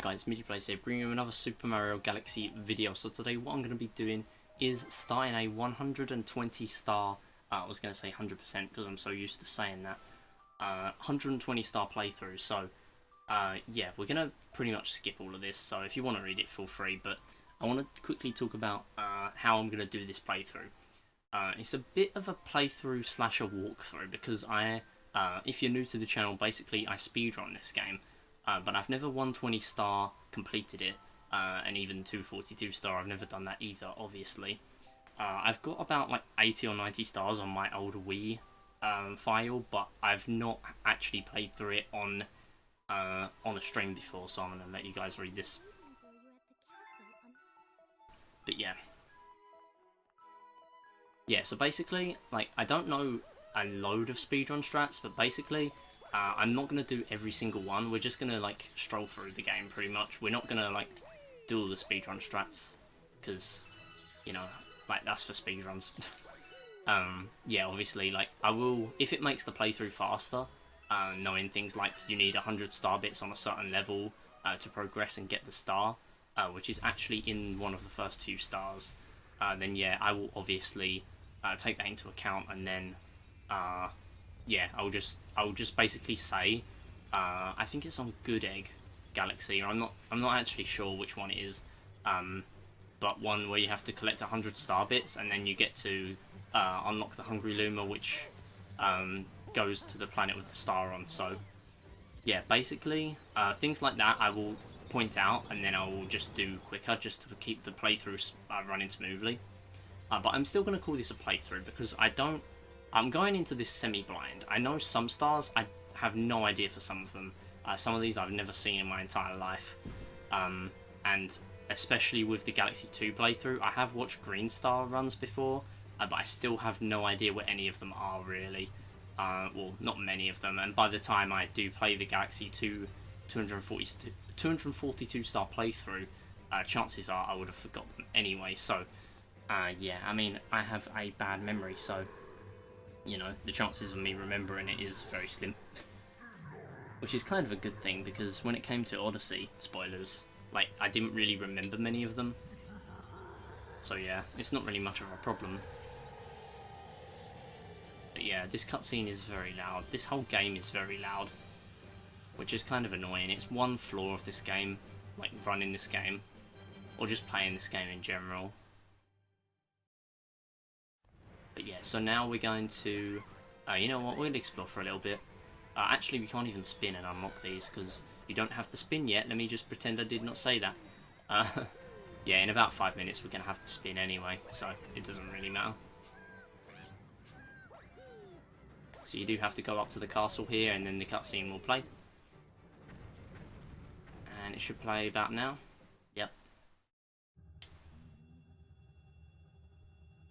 Hi guys, MidiPlays here, bringing you another Super Mario Galaxy video. So today what I'm going to be doing is starting a 120 star, I was going to say 100% because I'm so used to saying that, 120 star playthrough. So yeah, we're going to pretty much skip all of this, so if you want to read it, feel free, but I want to quickly talk about how I'm going to do this playthrough. It's a bit of a playthrough slash a walkthrough because if you're new to the channel, basically I speedrun this game. But I've never 120 star completed it, and even 242 star, I've never done that either, obviously. I've got about like 80 or 90 stars on my old Wii file, but I've not actually played through it on a stream before, so I'm going to let you guys read this. But yeah. Yeah, so basically, like, I don't know a load of speedrun strats, but basically, I'm not going to do every single one. We're just going to, like, stroll through the game, pretty much. We're not going to, like, do all the speedrun strats, because, you know, like, that's for speedruns. Yeah, obviously, like, I will, if it makes the playthrough faster, knowing things like you need 100 star bits on a certain level to progress and get the star, which is actually in one of the first few stars, then yeah, I will obviously take that into account, and then yeah, I'll just basically say, I think it's on Good Egg Galaxy. I'm not actually sure which one it is, but one where you have to collect 100 star bits, and then you get to unlock the Hungry Luma, which goes to the planet with the star on. So yeah, basically things like that I will point out, and then I will just do quicker, just to keep the playthrough running smoothly. But I'm still going to call this a playthrough because I'm going into this semi-blind. I know some stars, I have no idea for some of them. Some of these I've never seen in my entire life. And especially with the Galaxy 2 playthrough, I have watched Green Star runs before, but I still have no idea what any of them are, really. Well, not many of them, and by the time I do play the Galaxy 2 242 star playthrough, chances are I would have forgotten them anyway, so yeah, I mean, I have a bad memory, so you know, the chances of me remembering it is very slim. Which is kind of a good thing, because when it came to Odyssey, spoilers, like, I didn't really remember many of them. So yeah, it's not really much of a problem. But yeah, this cutscene is very loud. This whole game is very loud, which is kind of annoying. It's one flaw of this game, like running this game, or just playing this game in general. But yeah, so now we're going to, you know what, we'll explore for a little bit. Actually, we can't even spin and unlock these, because you don't have to spin yet. Let me just pretend I did not say that. Yeah, in about 5 minutes we're going to have to spin anyway, so it doesn't really matter. So you do have to go up to the castle here, and then the cutscene will play. And it should play about now. Yep.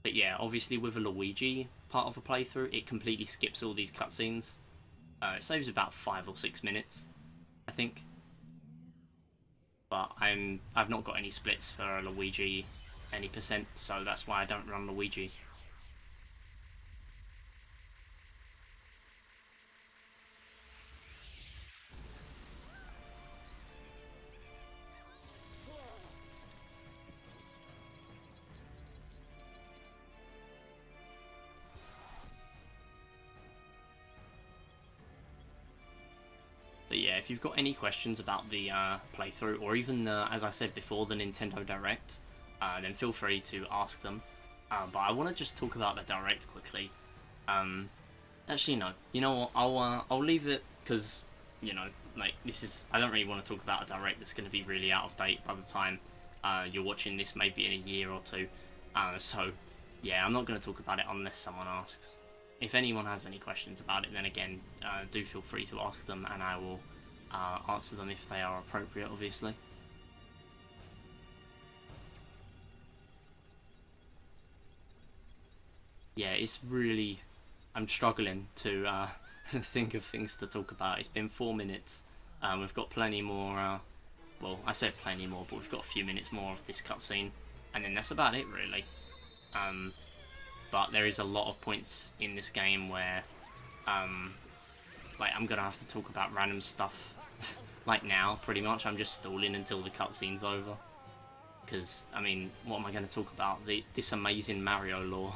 But yeah, obviously with a Luigi part of a playthrough, it completely skips all these cutscenes. It saves about 5 or 6 minutes, I think. But I've not got any splits for Luigi any percent, so that's why I don't run Luigi. But yeah, if you've got any questions about the playthrough, or even, as I said before, the Nintendo Direct, then feel free to ask them. But I want to just talk about the Direct quickly. Actually, no. You know what? I'll leave it, because, you know, like, this is, I don't really want to talk about a Direct that's going to be really out of date by the time you're watching this, maybe in a year or two. So, yeah, I'm not going to talk about it unless someone asks. If anyone has any questions about it, then again, do feel free to ask them, and I will answer them if they are appropriate, obviously. Yeah, it's really, I'm struggling to think of things to talk about. It's been 4 minutes. We've got plenty more, well, I said plenty more, but we've got a few minutes more of this cutscene, and then that's about it, really. But there is a lot of points in this game where, like, I'm gonna have to talk about random stuff, Like now, pretty much, I'm just stalling until the cutscene's over. Because, I mean, what am I going to talk about? This amazing Mario lore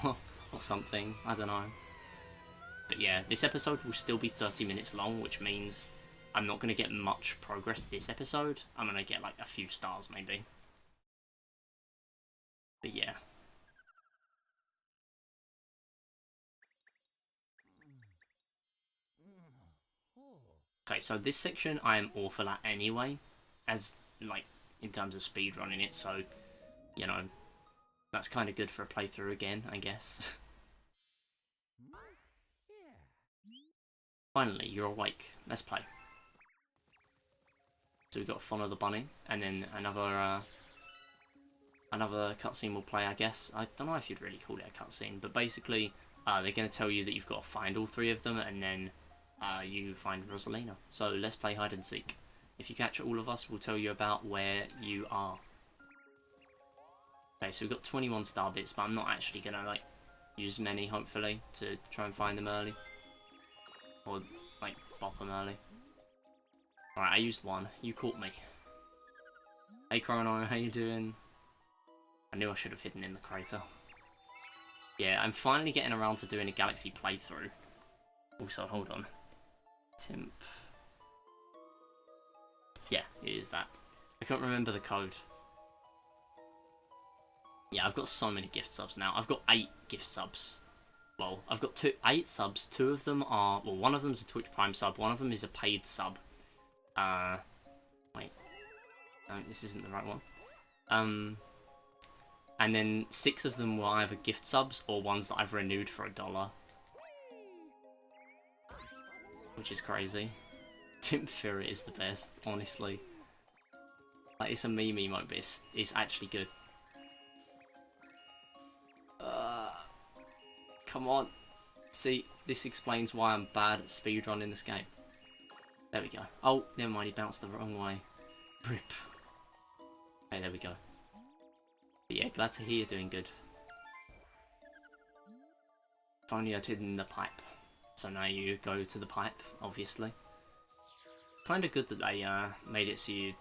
or something? I don't know. But yeah, this episode will still be 30 minutes long, which means I'm not going to get much progress this episode. I'm going to get like a few stars maybe. But yeah. Okay, so this section I am awful at anyway, as like in terms of speedrunning it, so you know, that's kind of good for a playthrough again, I guess. Finally, you're awake. Let's play. So we've got Follow the Bunny, and then another cutscene will play, I guess. I don't know if you'd really call it a cutscene, but basically, they're going to tell you that you've got to find all three of them, and then you find Rosalina. So let's play hide and seek. If you catch all of us, we'll tell you about where you are. Okay, so we've got 21 star bits, but I'm not actually going to like use many, hopefully, to try and find them early. Or like bop them early. Alright, I used one. You caught me. Hey Chrono, how you doing? I knew I should have hidden in the crater. Yeah, I'm finally getting around to doing a Galaxy playthrough. Also, hold on. Timp. Yeah, it is that. I can't remember the code. Yeah, I've got so many gift subs now. I've got 8 gift subs. Well, I've got 8 subs. 2 of them are... Well, one of them's a Twitch Prime sub. One of them is a paid sub. Wait. No, this isn't the right one. And then 6 of them were either gift subs or ones that I've renewed for $1. Which is crazy. Timp Fury is the best, honestly. Like, it's a meme emote, but it's actually good. Come on. See, this explains why I'm bad at speedrunning this game. There we go. Oh, never mind, he bounced the wrong way. Rip. Okay, there we go. But yeah, glad to hear you're doing good. If only I'd hidden the pipe. So now you go to the pipe, obviously. Kind of good that they made it so you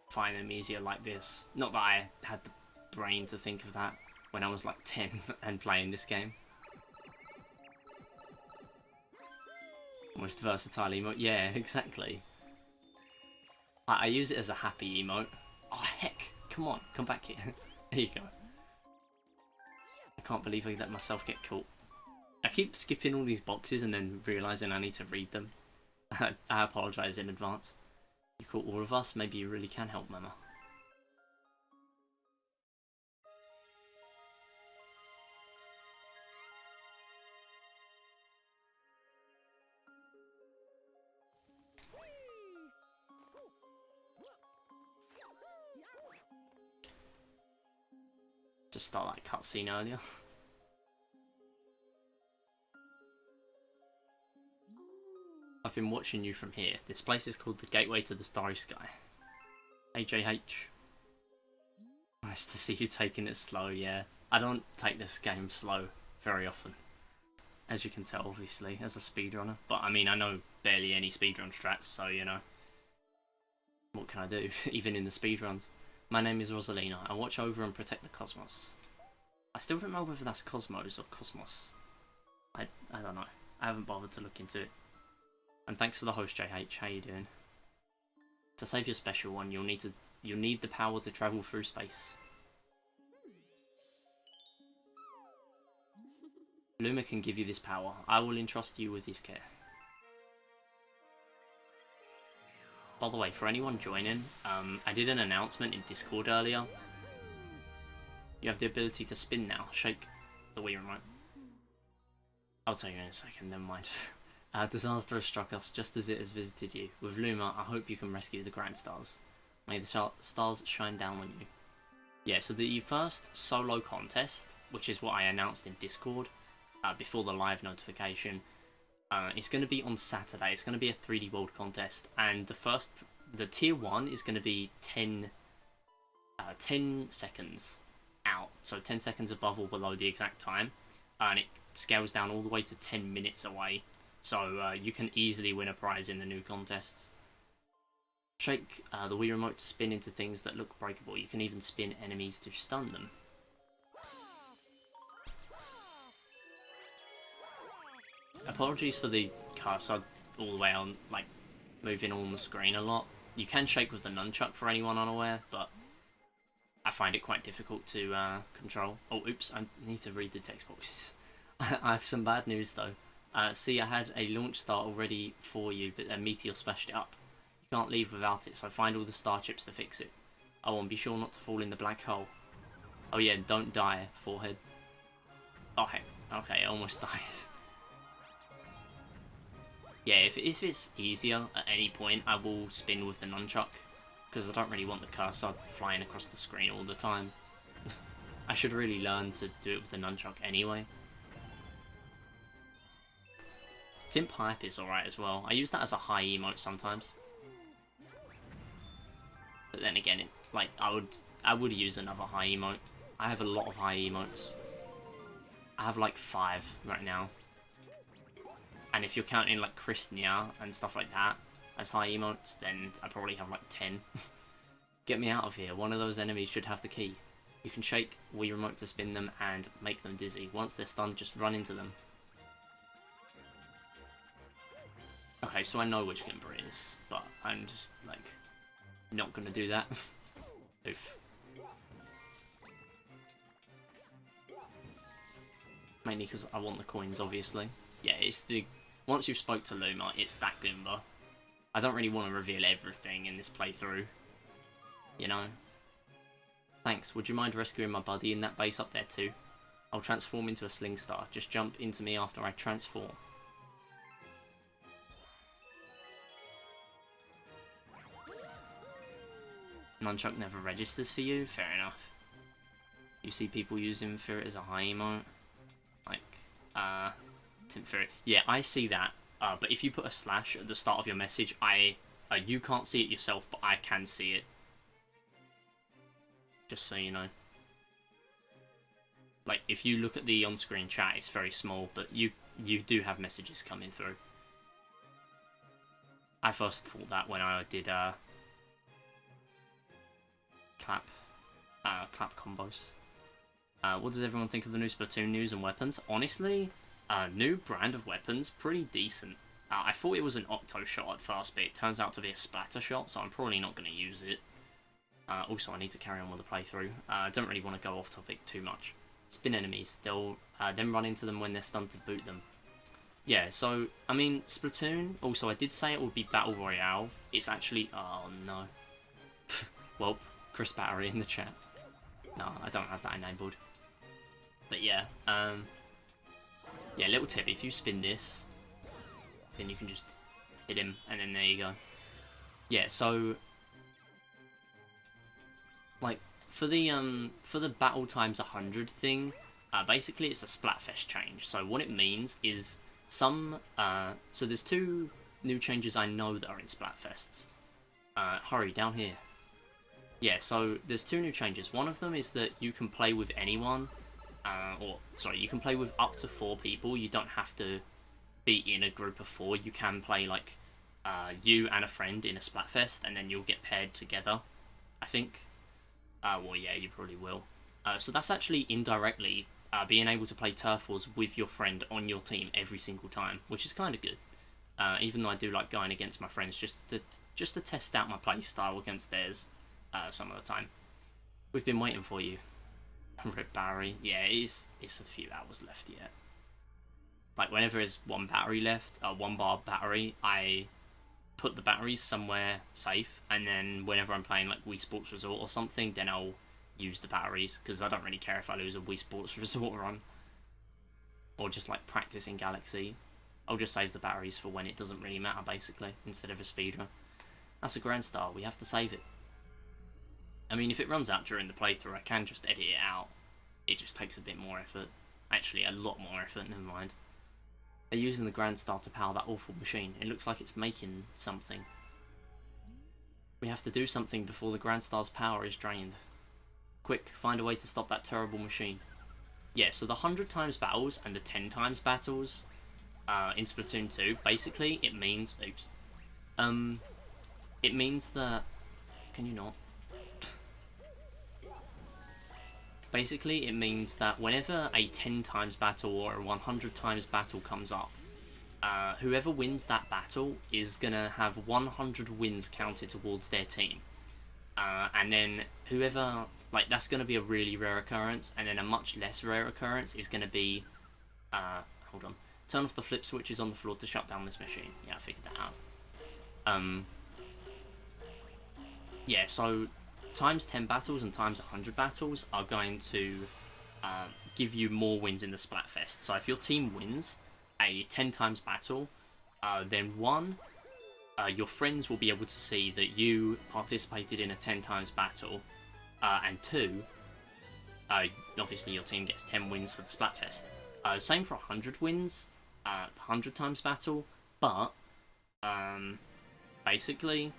find them easier like this. Not that I had the brain to think of that when I was like 10 and playing this game. Most versatile emote. Yeah, exactly. I use it as a happy emote. Oh heck, come on, come back here. There you go. I can't believe I let myself get caught. I keep skipping all these boxes and then realising I need to read them. I apologise in advance. You caught all of us, maybe you really can help, Mama. Just start that cutscene earlier. I've been watching you from here. This place is called the Gateway to the Starry Sky. AJH. Nice to see you taking it slow, yeah. I don't take this game slow very often. As you can tell, obviously, as a speedrunner. But, I mean, I know barely any speedrun strats, so, you know. What can I do, even in the speedruns? My name is Rosalina. I watch over and protect the cosmos. I still don't know whether that's Cosmos or Cosmos. I don't know. I haven't bothered to look into it. And thanks for the host, JH. How you doing? To save your special one, you'll need the power to travel through space. Luma can give you this power. I will entrust you with his care. By the way, for anyone joining, I did an announcement in Discord earlier. You have the ability to spin now. Shake the Wii remote. I'll tell you in a second, never mind. Disaster has struck us just as it has visited you. With Luma, I hope you can rescue the Grand Stars. May the stars shine down on you. Yeah, so the first solo contest, which is what I announced in Discord before the live notification, it's going to be on Saturday. It's going to be a 3D World contest, and the tier 1 is going to be 10 seconds out, so 10 seconds above or below the exact time, and it scales down all the way to 10 minutes away. So you can easily win a prize in the new contests. Shake the Wii Remote to spin into things that look breakable. You can even spin enemies to stun them. Apologies for the cursor all the way on, like, moving on the screen a lot. You can shake with the nunchuck for anyone unaware, but I find it quite difficult to control. Oh, oops, I need to read the text boxes. I have some bad news, though. See, I had a launch star already for you, but a meteor smashed it up. You can't leave without it, so find all the star chips to fix it. Oh, and be sure not to fall in the black hole. Oh yeah, don't die, forehead. Oh heck, okay, I almost died. Yeah, if it's easier at any point, I will spin with the nunchuck, because I don't really want the cursor flying across the screen all the time. I should really learn to do it with the nunchuck anyway. Timp Hype is alright as well. I use that as a high emote sometimes. But then again, I would use another high emote. I have a lot of high emotes. I have like 5 right now. And if you're counting like Christnia and stuff like that as high emotes, then I probably have like 10. Get me out of here. One of those enemies should have the key. You can shake Wii Remote to spin them and make them dizzy. Once they're stunned, just run into them. Okay, so I know which Gimper it is, but I'm just, like, not gonna do that. Oof. Mainly because I want the coins, obviously. Yeah, it's the... Once you've spoke to Luma, it's that Goomba. I don't really want to reveal everything in this playthrough. You know? Thanks, would you mind rescuing my buddy in that base up there too? I'll transform into a Sling Star. Just jump into me after I transform. Nunchuck never registers for you? Fair enough. You see people using Ferret as a high emote? Like, Tim Ferret. Yeah, I see that. But if you put a slash at the start of your message, you can't see it yourself, but I can see it. Just so you know. Like, if you look at the on-screen chat, it's very small, but you do have messages coming through. I first thought that when I did, clap combos. What does everyone think of the new Splatoon news and weapons? Honestly, new brand of weapons, pretty decent. I thought it was an Octo shot at first, but it turns out to be a splatter shot, so I'm probably not going to use it. Also, I need to carry on with the playthrough. I don't really want to go off topic too much. Spin enemies, they'll then run into them when they're stunned to boot them. Yeah, so, I mean, Splatoon, also I did say it would be Battle Royale. It's actually, oh no. Well, Chris Battery in the chat. No, I don't have that enabled. But yeah, yeah, little tip, if you spin this, then you can just hit him, and then there you go. Yeah, so, like, for the battle times 100 thing, basically it's a Splatfest change. So what it means is so there's 2 new changes I know that are in Splatfests. Hurry, down here. Yeah, so there's 2 new changes. One of them is that you can play with anyone, you can play with up to 4 people. You don't have to be in a group of 4. You can play, like, you and a friend in a Splatfest, and then you'll get paired together, I think. Well, yeah, you probably will. So that's actually indirectly being able to play Turf Wars with your friend on your team every single time, which is kind of good. Even though I do like going against my friends just to test out my play style against theirs some of the time. We've been waiting for you. Rip Barry. Yeah, it's a few hours left yet. Like, whenever there's 1 battery left, 1 bar battery, I put the batteries somewhere safe, and then whenever I'm playing like Wii Sports Resort or something, then I'll use the batteries, because I don't really care if I lose a Wii Sports Resort run, or just like practicing Galaxy. I'll just save the batteries for when it doesn't really matter, basically, instead of a speedrun. That's a Grand Star, we have to save it. I mean, if it runs out during the playthrough, I can just edit it out. It just takes a bit more effort. Actually, a lot more effort, never mind. They're using the Grand Star to power that awful machine. It looks like it's making something. We have to do something before the Grand Star's power is drained. Quick, find a way to stop that terrible machine. Yeah, so the 100 times battles and the 10 times battles in Splatoon 2, basically, it means... Oops. it means that... Can you not? Basically, it means that whenever a 10 times battle or a 100 times battle comes up, whoever wins that battle is gonna have 100 wins counted towards their team. And then whoever... Like, that's gonna be a really rare occurrence, and then a much less rare occurrence is gonna be... hold on. Turn off the flip switches on the floor to shut down this machine. Yeah, I figured that out. Yeah, so times 10 battles and times 100 battles are going to give you more wins in the Splatfest. So if your team wins a 10 times battle, then one, your friends will be able to see that you participated in a 10 times battle, and two, obviously your team gets 10 wins for the Splatfest. Same for 100 wins, 100 times battle, but basically,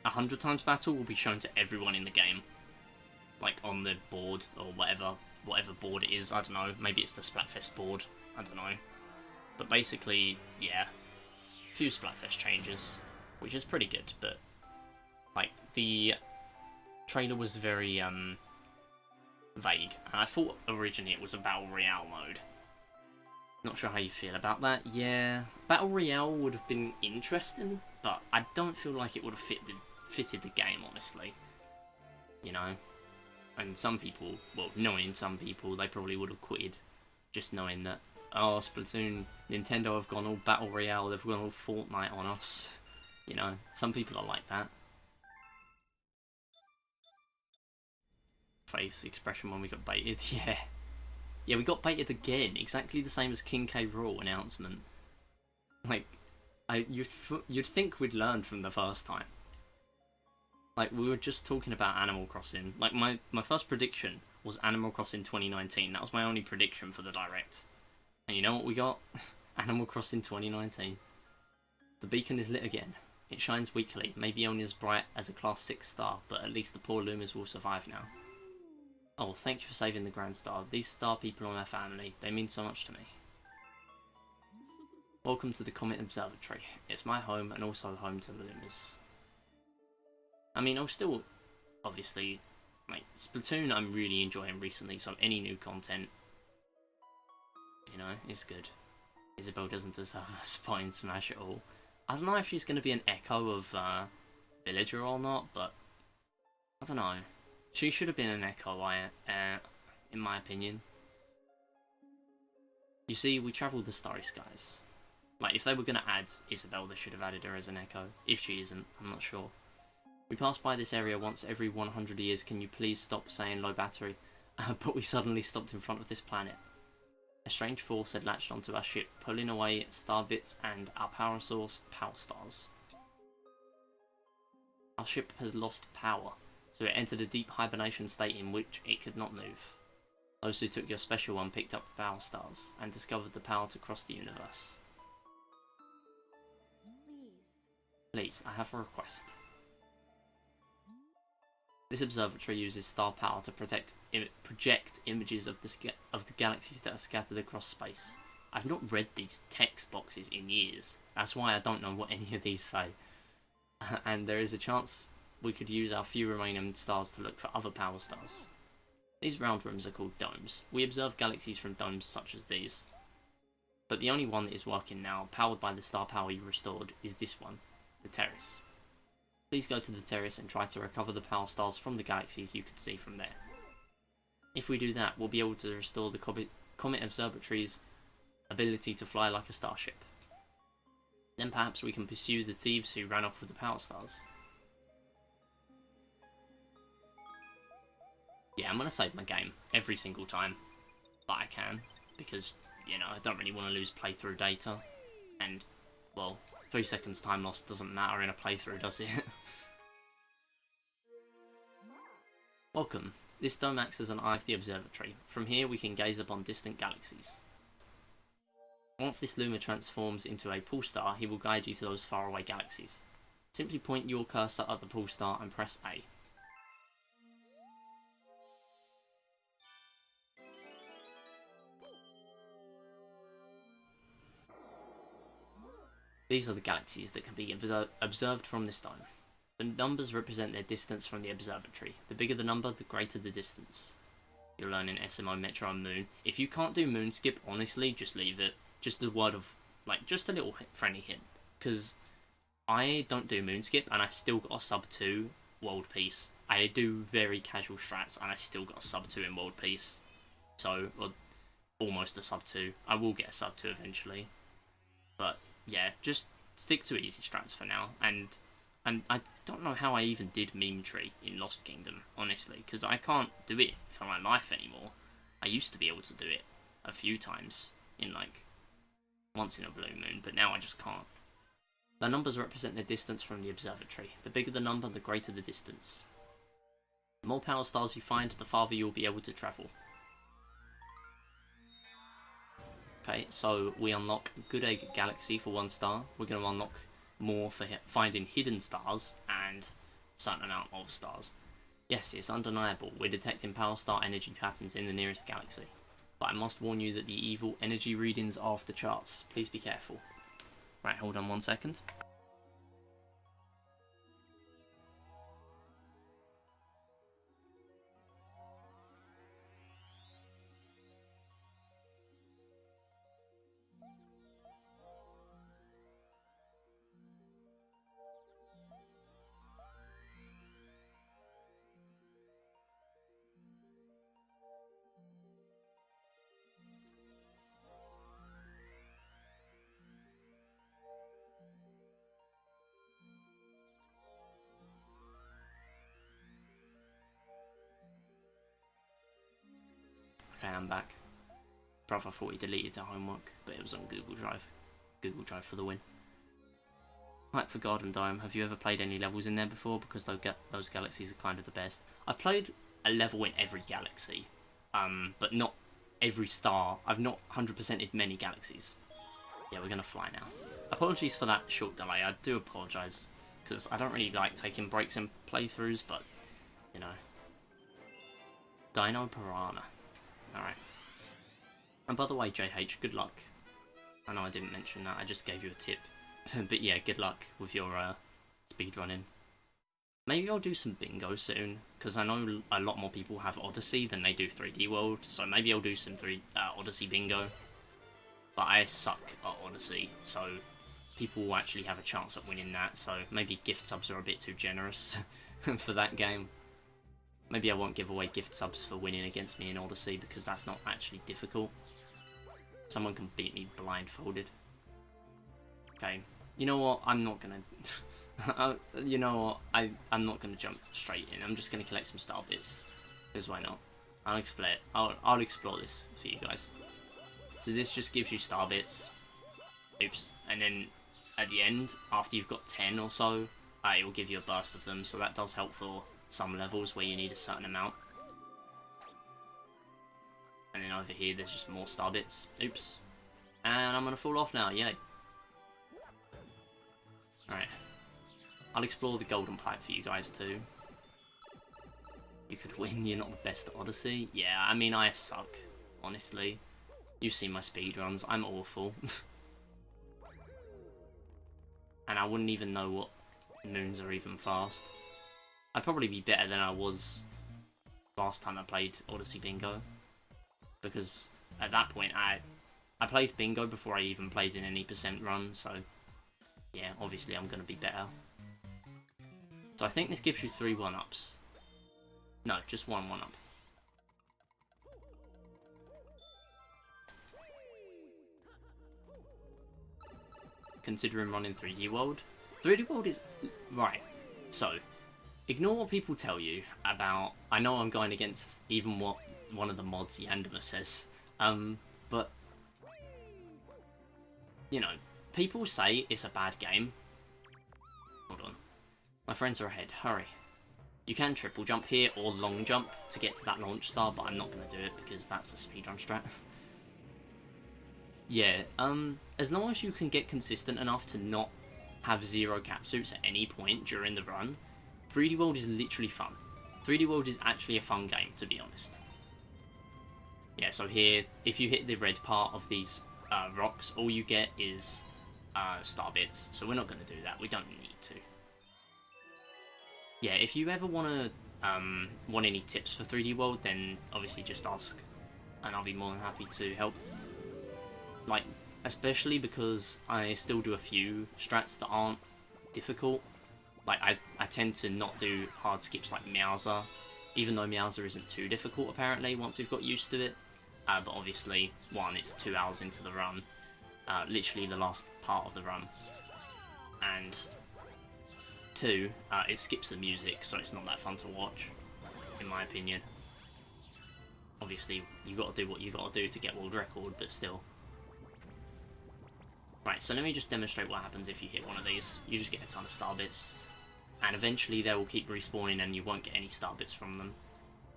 100 times battle will be shown to everyone in the game, like on the board or whatever board it is. I don't know. Maybe it's the Splatfest board. I don't know. But basically, yeah, a few Splatfest changes, which is pretty good. But like the trailer was very vague, and I thought originally it was a battle royale mode. Not sure how you feel about that. Yeah, battle royale would have been interesting, but I don't feel like it would have fitted the game, honestly. You know, and some people, well, knowing some people, they probably would have quitted, just knowing that, oh, Splatoon, Nintendo have gone all battle royale, they've gone all Fortnite on us. You know, some people are like that. Face expression when we got baited, yeah. Yeah, we got baited again, exactly the same as King K. Rool announcement. Like, you'd think we'd learned from the first time. Like, we were just talking about Animal Crossing. Like, my first prediction was Animal Crossing 2019. That was my only prediction for the Direct. And you know what we got? Animal Crossing 2019. The beacon is lit again. It shines weakly, maybe only as bright as a Class 6 star, but at least the poor Lumas will survive now. Oh, thank you for saving the Grand Star. These star people are my family. They mean so much to me. Welcome to the Comet Observatory. It's my home and also home to the Lumas. I mean, I'll still, obviously, like, Splatoon I'm really enjoying recently, so any new content, you know, is good. Isabelle doesn't deserve a spine smash at all. I don't know if she's going to be an echo of Villager or not, but I don't know. She should have been an echo, in my opinion. You see, we travelled the starry skies. Like, if they were going to add Isabelle, they should have added her as an echo. If she isn't, I'm not sure. We pass by this area once every 100 years. Can you please stop saying low battery? But we suddenly stopped in front of this planet. A strange force had latched onto our ship, pulling away star bits and our power source, Power Stars. Our ship has lost power, so it entered a deep hibernation state in which it could not move. Those who took your special one picked up the Power Stars and discovered the power to cross the universe. Please, I have a request. This observatory uses star power to project images of the galaxies that are scattered across space. I've not read these text boxes in years. That's why I don't know what any of these say. And there is a chance we could use our few remaining stars to look for other power stars. These round rooms are called domes. We observe galaxies from domes such as these. But the only one that is working now, powered by the star power you restored, is this one, the Terrace. Please go to the Terrace and try to recover the power stars from the galaxies you can see from there. If we do that, we'll be able to restore the Comet Observatory's ability to fly like a starship. Then perhaps we can pursue the thieves who ran off with the power stars. Yeah, I'm going to save my game every single time that I can, because, you know, I don't really want to lose playthrough data, and, well, 3 seconds time lost doesn't matter in a playthrough, does it? Welcome. This dome acts as an eye of the observatory. From here we can gaze upon distant galaxies. Once this Luma transforms into a pool star, he will guide you to those faraway galaxies. Simply point your cursor at the pool star and press A. These are the galaxies that can be observed from this dome. The numbers represent their distance from the observatory. The bigger the number, the greater the distance. You're learning SMO, Metro, and Moon. If you can't do Moon Skip, honestly, just leave it. Just a word of, like, just a little friendly hint. Because I don't do Moon Skip, and I still got a sub 2 World Peace. I do very casual strats, and I still got a sub 2 in World Peace. So, or almost a sub 2. I will get a sub 2 eventually. But, yeah, just stick to easy strats for now. And I don't know how I even did Meme Tree in Lost Kingdom, honestly, because I can't do it for my life anymore. I used to be able to do it a few times in, like, once in a blue moon, but now I just can't. The numbers represent the distance from the observatory. The bigger the number, the greater the distance. The more power stars you find, the farther you'll be able to travel. Okay, so we unlock Good Egg Galaxy for 1 star. We're going to unlock more for finding hidden stars and a certain amount of stars. Yes, it's undeniable. We're detecting power star energy patterns in the nearest galaxy. But I must warn you that the evil energy readings are off the charts. Please be careful. Right, hold on 1 second. Okay, I'm back. Brother thought he deleted the homework, but it was on Google Drive. Google Drive for the win. Like for Garden Dome, have you ever played any levels in there before? Because those galaxies are kind of the best. I played a level in every galaxy, but not every star. I've not 100%ed many galaxies. Yeah, we're going to fly now. Apologies for that short delay. I do apologise, because I don't really like taking breaks in playthroughs, but, you know. Dino Piranha. Alright. And by the way, JH, good luck. I know I didn't mention that, I just gave you a tip. But yeah, good luck with your speedrunning. Maybe I'll do some bingo soon, because I know a lot more people have Odyssey than they do 3D World, so maybe I'll do some Odyssey bingo. But I suck at Odyssey, so people will actually have a chance at winning that, so maybe gift subs are a bit too generous for that game. Maybe I won't give away gift subs for winning against me in Odyssey, because that's not actually difficult. Someone can beat me blindfolded. Okay, you know what, I'm not gonna... you know what, I'm not gonna jump straight in, I'm just gonna collect some star bits. Because why not? I'll explore this for you guys. So this just gives you star bits. Oops. And then at the end, after you've got 10 or so, it will give you a burst of them, so that does help for some levels where you need a certain amount. And then over here there's just more star bits. Oops. And I'm gonna fall off now, yay. Alright. I'll explore the golden pipe for you guys too. You could win, you're not the best at Odyssey. Yeah, I mean, I suck, honestly. You've seen my speedruns, I'm awful. And I wouldn't even know what moons are even fast. I'd probably be better than I was last time I played Odyssey Bingo. Because at that point, I played Bingo before I even played in any percent run, so yeah, obviously I'm going to be better. So I think this gives you 3 1-ups. No, just 1 1-up. Considering running 3D World. 3D World is... Right, so... Ignore what people tell you about... I know I'm going against even what one of the mods, Yandema, says. But... You know, people say it's a bad game. Hold on. My friends are ahead. Hurry. You can triple jump here or long jump to get to that launch star, but I'm not going to do it because that's a speedrun strat. Yeah, as long as you can get consistent enough to not have 0 catsuits at any point during the run, 3D World is literally fun. 3D World is actually a fun game, to be honest. Yeah, so here, if you hit the red part of these rocks, all you get is star bits, so we're not going to do that. We don't need to. Yeah, if you ever want any tips for 3D World, then obviously just ask, and I'll be more than happy to help. Like, especially because I still do a few strats that aren't difficult. Like, I tend to not do hard skips like Meowser, even though Meowser isn't too difficult apparently once we've got used to it. But obviously, one, it's 2 hours into the run, literally the last part of the run, and two, it skips the music, so it's not that fun to watch, in my opinion. Obviously, you got to do what you got to do to get world record, but still. Right, so let me just demonstrate what happens if you hit one of these. You just get a ton of star bits, and eventually they will keep respawning and you won't get any star bits from them.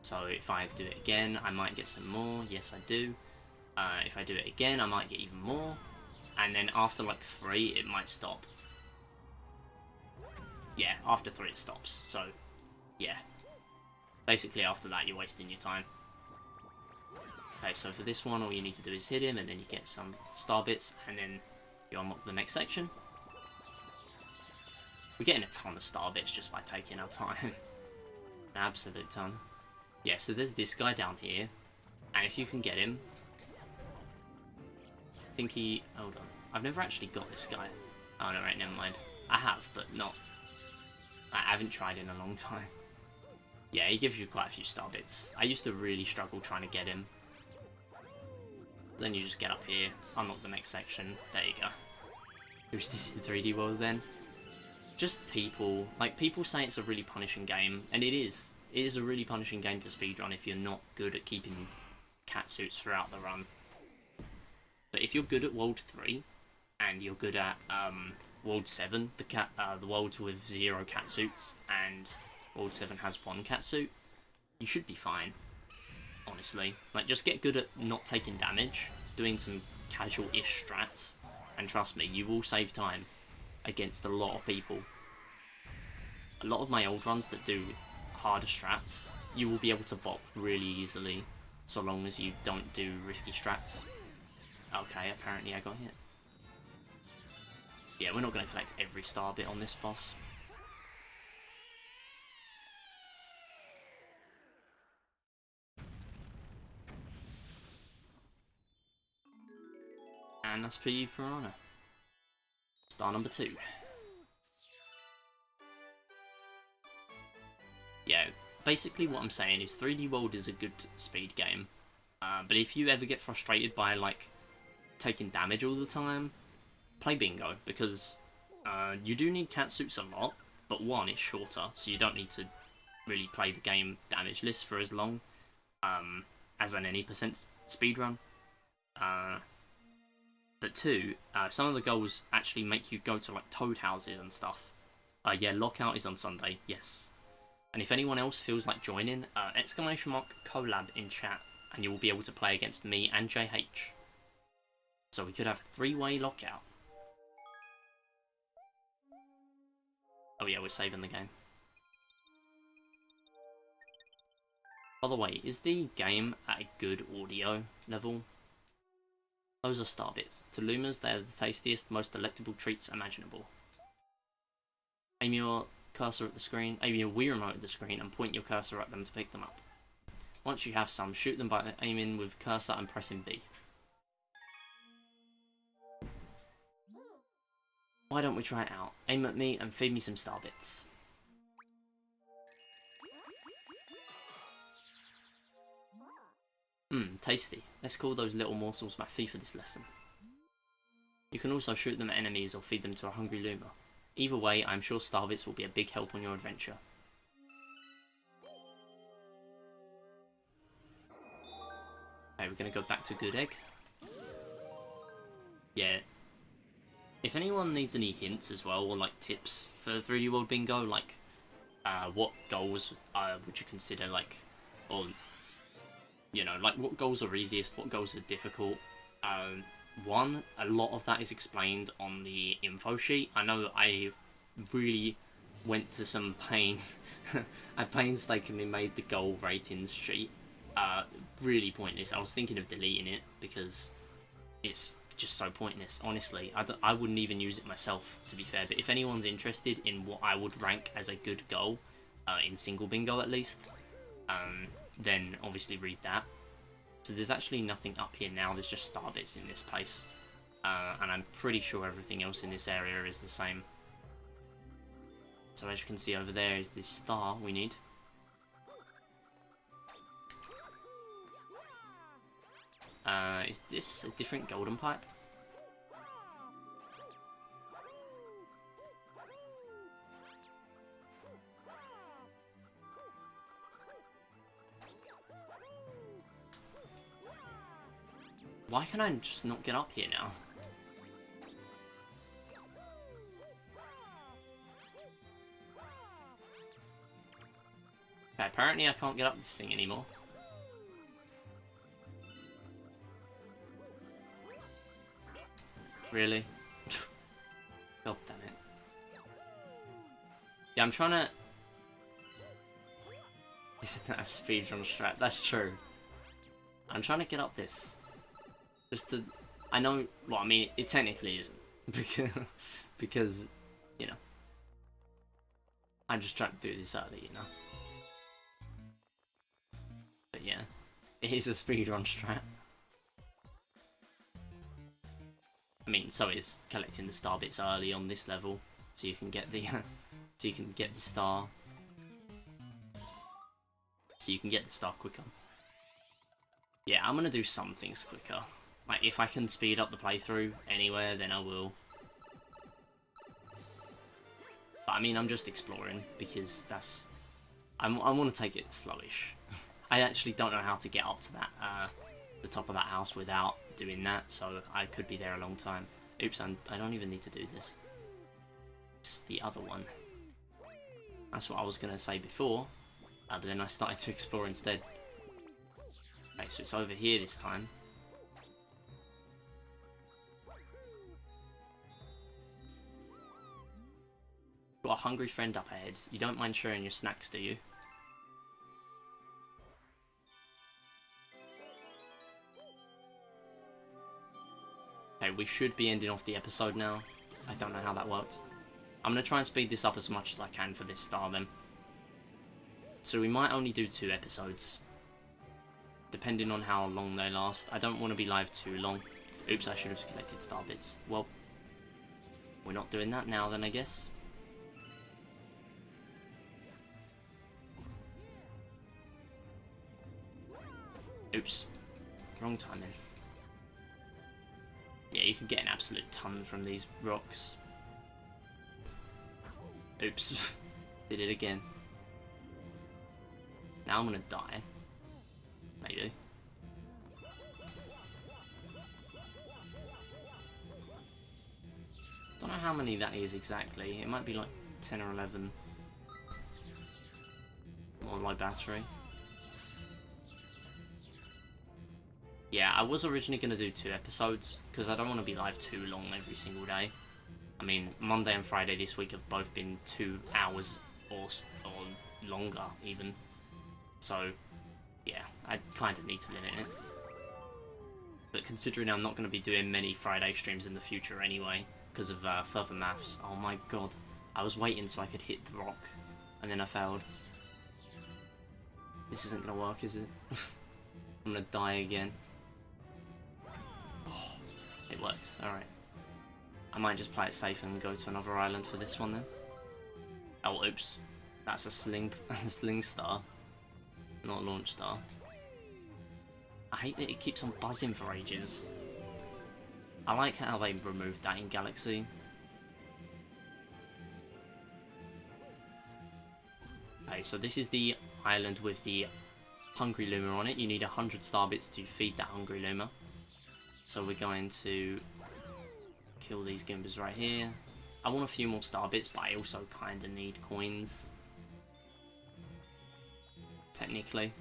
So if I do it again, I might get some more. Yes, I do. If I do it again, I might get even more. And then after like 3, it might stop. Yeah, after 3 it stops. So, yeah. Basically after that, you're wasting your time. Okay, so for this one, all you need to do is hit him, and then you get some star bits, and then you unlock the next section. We're getting a ton of star bits just by taking our time. An absolute ton. Yeah, so there's this guy down here, and if you can get him... I think he... Hold on. I've never actually got this guy. Oh no, right, never mind. I have, but not... I haven't tried in a long time. Yeah, he gives you quite a few star bits. I used to really struggle trying to get him. Then you just get up here, unlock the next section. There you go. Who's this in 3D World then? Just people. Like, people say it's a really punishing game, and it is. It is a really punishing game to speedrun if you're not good at keeping catsuits throughout the run. But if you're good at World 3, and you're good at World 7, the worlds with 0 catsuits, and World 7 has 1 catsuit, you should be fine. Honestly. Like, just get good at not taking damage, doing some casual-ish strats, and trust me, you will save time against a lot of people. A lot of my old runs that do harder strats, you will be able to bop really easily, so long as you don't do risky strats. Okay, apparently I got hit. Yeah, we're not going to collect every star bit on this boss. And that's PE Piranha. Star number 2. Yeah, basically what I'm saying is 3D World is a good speed game. But if you ever get frustrated by, like, taking damage all the time, play Bingo, because you do need catsuits a lot, but one, it's shorter, so you don't need to really play the game damage list for as long as an any percent speedrun. But two, some of the goals actually make you go to like toad houses and stuff. Yeah, Lockout is on Sunday, yes. And if anyone else feels like joining, !collab in chat, and you will be able to play against me and JH. So we could have a 3-way lockout. Oh yeah, we're saving the game. By the way, is the game at a good audio level? Those are star bits. To Lumas, they are the tastiest, most delectable treats imaginable. Aim your cursor at the screen, aim your Wii remote at the screen, and point your cursor at them to pick them up. Once you have some, shoot them by aiming with cursor and pressing B. Why don't we try it out? Aim at me and feed me some star bits. Tasty. Let's call those little morsels my fee for this lesson. You can also shoot them at enemies or feed them to a hungry Luma. Either way, I'm sure star bits will be a big help on your adventure. Okay, we're going to go back to Good Egg. Yeah. If anyone needs any hints as well, or like tips for 3D World Bingo, like what goals would you consider, like, or you know, like what goals are easiest, what goals are difficult. One, a lot of that is explained on the info sheet. I know I really went to some pain. I painstakingly made the goal ratings sheet. Really pointless. I was thinking of deleting it because it's just so pointless. Honestly, I wouldn't even use it myself, to be fair. But if anyone's interested in what I would rank as a good goal, in single bingo at least, then obviously read that. So there's actually nothing up here now. There's just star bits in this place, and I'm pretty sure everything else in this area is the same. So as you can see over there is this star we need. Is this a different golden pipe? Why can I just not get up here now? Okay, apparently I can't get up this thing anymore. Really? God damn it. Yeah, I'm trying to... Isn't that a speedrun strat? That's true. I'm trying to get up this. Just to... I know... Well, I mean, it technically isn't. Because, you know. I'm just trying to do this early, you know. But yeah. It is a speedrun strat. I mean, so is collecting the star bits early on this level, so you can get the, so you can get the star, quicker. Yeah, I'm gonna do some things quicker. Like if I can speed up the playthrough anywhere, then I will. But I mean, I'm just exploring because that's, I want to take it slowish. I actually don't know how to get up to that, the top of that house without doing that, so I could be there a long time. Oops, I don't even need to do this. It's the other one. That's what I was going to say before, but then I started to explore instead. Okay, so it's over here this time. Got a hungry friend up ahead. You don't mind sharing your snacks, do you? Okay, we should be ending off the episode now. I don't know how that worked. I'm going to try and speed this up as much as I can for this star then. So we might only do 2 episodes, depending on how long they last. I don't want to be live too long. Oops, I should have collected star bits. Well, we're not doing that now then, I guess. Oops, wrong timing. Yeah, you can get an absolute ton from these rocks. Oops, did it again. Now I'm gonna die. Maybe. Don't know how many that is exactly. It might be like 10 or 11. On my battery. Yeah, I was originally going to do 2 episodes, because I don't want to be live too long every single day. I mean, Monday and Friday this week have both been 2 hours or longer, even. So, yeah, I kind of need to limit it. But considering I'm not going to be doing many Friday streams in the future anyway, because of further maths, oh my god. I was waiting so I could hit the rock, and then I failed. This isn't going to work, is it? I'm going to die again. Oh, it worked, alright. I might just play it safe and go to another island for this one then. Oh, oops. That's a sling star, not a launch star. I hate that it keeps on buzzing for ages. I like how they removed that in Galaxy. Okay, so this is the island with the Hungry Luma on it. You need 100 star bits to feed that Hungry Luma. So we're going to kill these Goombas right here. I want a few more star bits, but I also kind of need coins. Technically.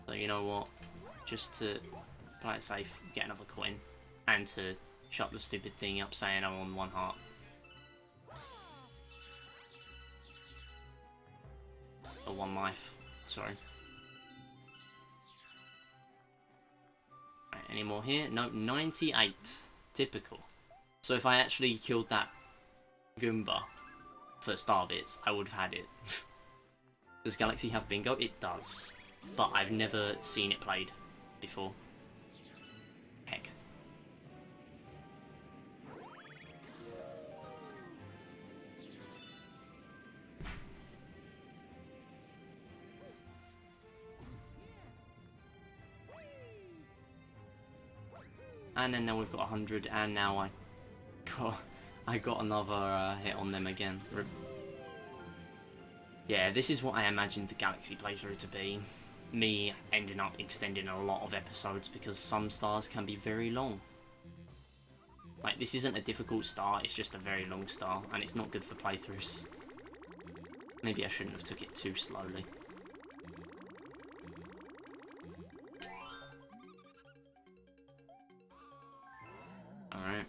So you know what? Just to play it safe, get another coin. And to shut the stupid thing up saying I'm on 1 heart. Or 1 life, sorry. Right, Any more here? No, 98. Typical. So if I actually killed that Goomba for Starbits, I would have had it. Does Galaxy have bingo? It does. But I've never seen it played before. Heck. And then now we've got 100, and now I got another hit on them again. Yeah, this is what I imagined the Galaxy playthrough to be. Me ending up extending a lot of episodes because some stars can be very long. Like, this isn't a difficult star, it's just a very long star, and it's not good for playthroughs. Maybe I shouldn't have took it too slowly. Alright.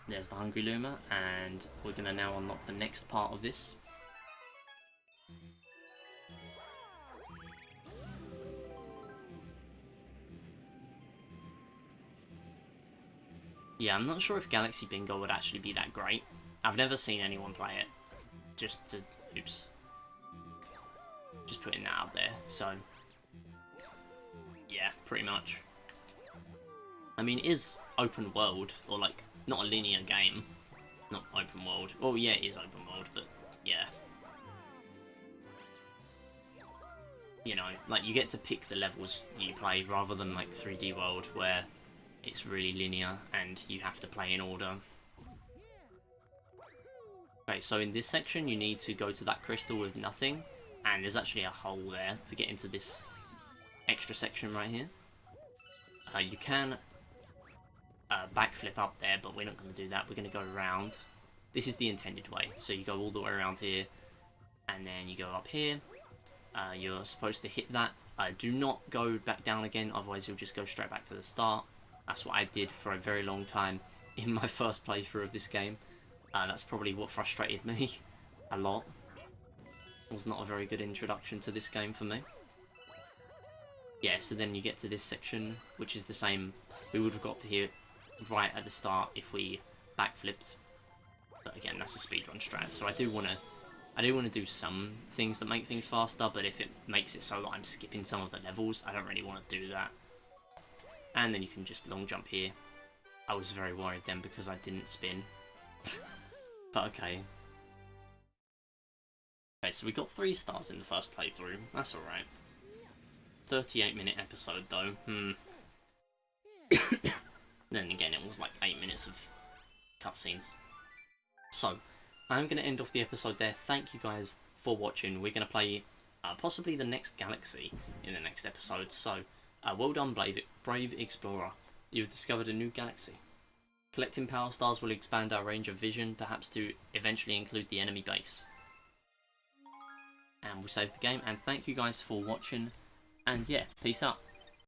There's the Hungry Luma, and we're going to now unlock the next part of this. Yeah, I'm not sure if Galaxy Bingo would actually be that great. I've never seen anyone play it. Oops. Just putting that out there, so... yeah, pretty much. I mean, it is open world, or like, not a linear game. Not open world. Oh yeah, it is open world, but yeah. You know, like, you get to pick the levels you play, rather than like 3D World, where it's really linear and you have to play in order. Okay, so in this section you need to go to that crystal with nothing, and there's actually a hole there to get into this extra section right here. You can backflip up there, but we're not going to do that. We're going to go around. This is the intended way. So you go all the way around here, and then you go up here. You're supposed to hit that. Do not go back down again, otherwise you'll just go straight back to the start. That's what I did for a very long time in my first playthrough of this game. That's probably what frustrated me a lot. It was not a very good introduction to this game for me. Yeah, so then you get to this section, which is the same. We would have got to here right at the start if we backflipped. But again, that's a speedrun strat, so I do want to do some things that make things faster, but if it makes it so that I'm skipping some of the levels, I don't really want to do that. And then you can just long jump here. I was very worried then because I didn't spin. But okay. Okay, so we got 3 stars in the first playthrough. That's alright. 38-minute episode though. Then again, it was like 8 minutes of cutscenes. So, I'm going to end off the episode there. Thank you guys for watching. We're going to play possibly the next Galaxy in the next episode. So, well done, Brave Explorer. You've discovered a new galaxy. Collecting power stars will expand our range of vision, perhaps to eventually include the enemy base. And we'll save the game, and thank you guys for watching, and yeah, peace out.